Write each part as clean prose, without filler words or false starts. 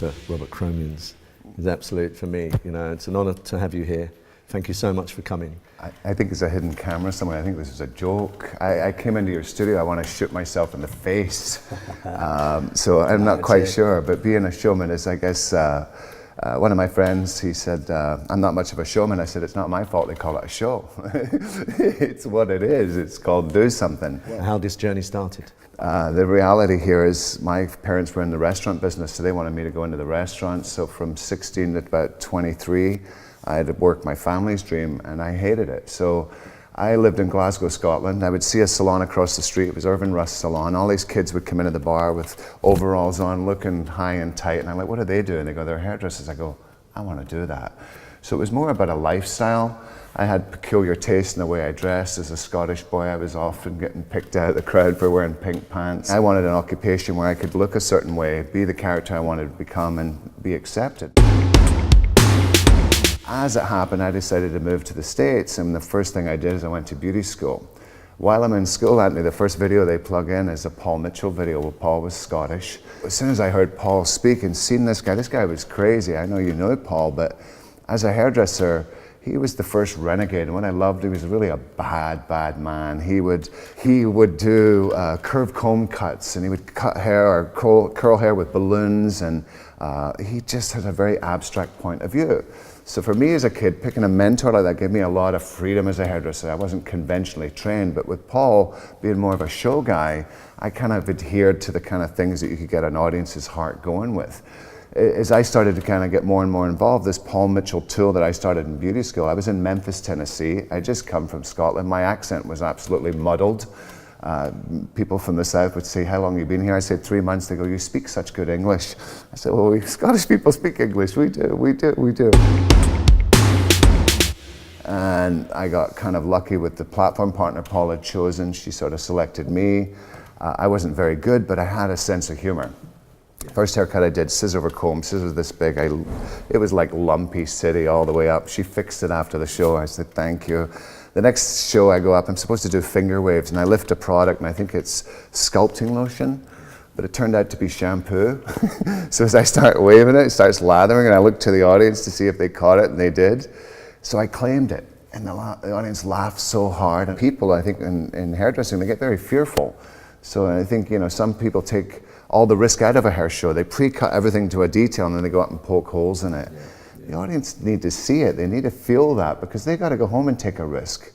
for Robert Cromeans. It's absolute for me. You know, it's an honour to have you here. Thank you so much for coming. I think it's a hidden camera somewhere. I think this is a joke. I came into your studio, I want to shoot myself in the face. So I'm not quite sure, but being a showman is, I guess, one of my friends, he said, I'm not much of a showman. I said, it's not my fault they call it a show. It's what it is. It's called do something. How this journey started? The reality here is my parents were in the restaurant business, so they wanted me to go into the restaurant. So from 16 to about 23, I had to work my family's dream, and I hated it. So I lived in Glasgow, Scotland. I would see a salon across the street. It was Irvin Rust's salon. All these kids would come into the bar with overalls on, looking high and tight. And I'm like, what are they doing? They go, they're hairdressers. I go, I want to do that. So it was more about a lifestyle. I had peculiar taste in the way I dressed. As a Scottish boy, I was often getting picked out of the crowd for wearing pink pants. I wanted an occupation where I could look a certain way, be the character I wanted to become, and be accepted. As it happened, I decided to move to the States, and the first thing I did is I went to beauty school. While I'm in school, Anthony, the first video they plug in is a Paul Mitchell video where Paul was Scottish. As soon as I heard Paul speak and seen this guy was crazy. I know you know Paul, but as a hairdresser, he was the first renegade, and what I loved, he was really a bad man. He would do curved comb cuts, and he would cut hair or curl hair with balloons, and he just had a very abstract point of view. So for me as a kid, picking a mentor like that gave me a lot of freedom as a hairdresser. I wasn't conventionally trained, but with Paul being more of a show guy, I kind of adhered to the kind of things that you could get an audience's heart going with. As I started to kind of get more and more involved, this Paul Mitchell tool that I started in beauty school, I was in Memphis, Tennessee. I just come from Scotland. My accent was absolutely muddled. People from the south would say, how long have you been here? I said 3 months. They go, you speak such good English. I said, well, we Scottish people speak English. We do. And I got kind of lucky with the platform partner Paul had chosen. She sort of selected me. I wasn't very good, but I had a sense of humor. First haircut I did, scissor over comb, scissors this big. It was like lumpy city all the way up. She fixed it after the show. I said, thank you. The next show I go up, I'm supposed to do finger waves, and I lift a product, and I think it's sculpting lotion, but it turned out to be shampoo. So as I start waving it, it starts lathering, and I look to the audience to see if they caught it, and they did. So I claimed it, and the audience laughed so hard. And people, I think, in hairdressing, they get very fearful. So I think, you know, some people take all the risk out of a hair show. They pre-cut everything to a detail, and then they go up and poke holes in it. The audience need to see it. They need to feel that, because they got to go home and take a risk.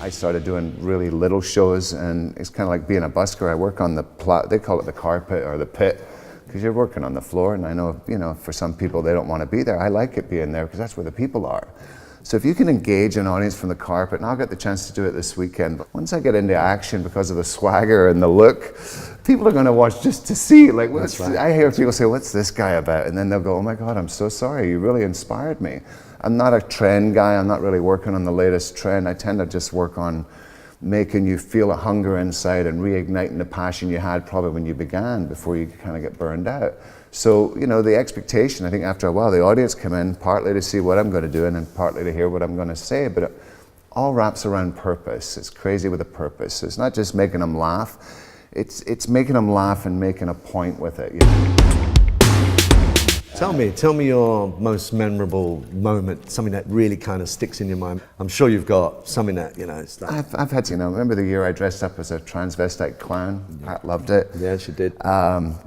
I started doing really little shows, and it's kind of like being a busker. I work on they call it the carpet or the pit, because you're working on the floor, and I know, you know, for some people they don't want to be there. I like it being there because that's where the people are. So if you can engage an audience from the carpet, and I'll get the chance to do it this weekend, but once I get into action because of the swagger and the look, people are going to watch just to see. Like, I hear people say, what's this guy about? And then they'll go, oh my God, I'm so sorry, you really inspired me. I'm not a trend guy, I'm not really working on the latest trend. I tend to just work on making you feel a hunger inside and reigniting the passion you had probably when you began, before you kind of get burned out. So, you know, the expectation, I think after a while, the audience come in partly to see what I'm going to do and then partly to hear what I'm going to say, but it all wraps around purpose. It's crazy with a purpose. So it's not just making them laugh, it's making them laugh and making a point with it. You know? Tell me your most memorable moment, something that really kind of sticks in your mind. I'm sure you've got something that, you know, it's like... I've had, you know, remember the year I dressed up as a transvestite clown? Pat loved it. Yeah, she did.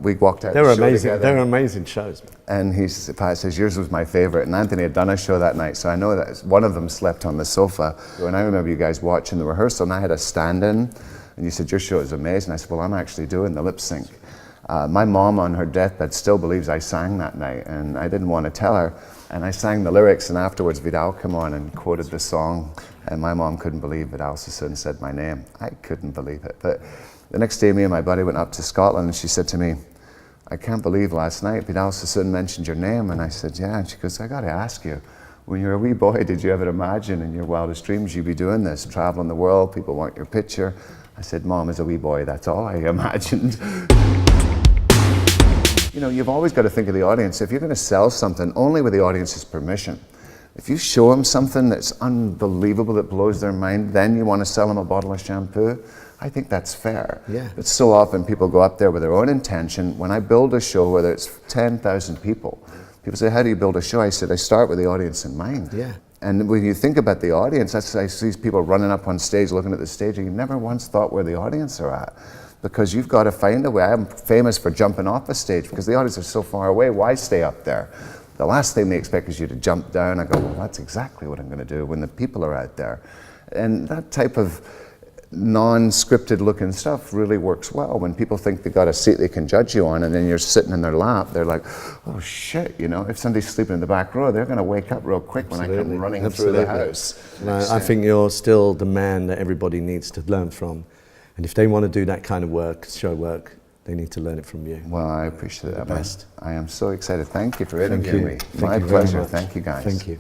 We walked out They were the show amazing. together. They were amazing shows. And Pat says, yours was my favorite. And Anthony had done a show that night, so I know that one of them slept on the sofa. And I remember you guys watching the rehearsal, and I had a stand-in, and you said, your show is amazing. I said, well, I'm actually doing the lip sync. My mom on her deathbed still believes I sang that night, and I didn't want to tell her. And I sang the lyrics, and afterwards Vidal came on and quoted the song, and my mom couldn't believe Vidal Sassoon said my name. I couldn't believe it. But the next day, me and my buddy went up to Scotland, and she said to me, I can't believe last night Vidal Sassoon mentioned your name. And I said, yeah. And she goes, I got to ask you, when you were a wee boy, did you ever imagine in your wildest dreams you'd be doing this, traveling the world, people want your picture? I said, Mom, as a wee boy, that's all I imagined. You know, you've always got to think of the audience. If you're going to sell something, only with the audience's permission. If you show them something that's unbelievable, that blows their mind, then you want to sell them a bottle of shampoo. I think that's fair. Yeah. But so often people go up there with their own intention. When I build a show, whether it's 10,000 people, people say, how do you build a show? I said, I start with the audience in mind. Yeah. And when you think about the audience, I see people running up on stage, looking at the stage, and you never once thought where the audience are at. Because you've got to find a way. I'm famous for jumping off a stage because the audience is so far away. Why stay up there? The last thing they expect is you to jump down. I go, well, that's exactly what I'm going to do when the people are out there. And that type of non-scripted looking stuff really works well. When people think they got a seat they can judge you on, and then you're sitting in their lap, they're like, oh shit, you know, if somebody's sleeping in the back row, they're going to wake up real quick when I come running through the house. No, I think you're still the man that everybody needs to learn from. And if they want to do that kind of work, show work, they need to learn it from you. Well, I appreciate that. Best. I am so excited. Thank you for interviewing me. Thank My you very pleasure. much. Thank you, guys. Thank you.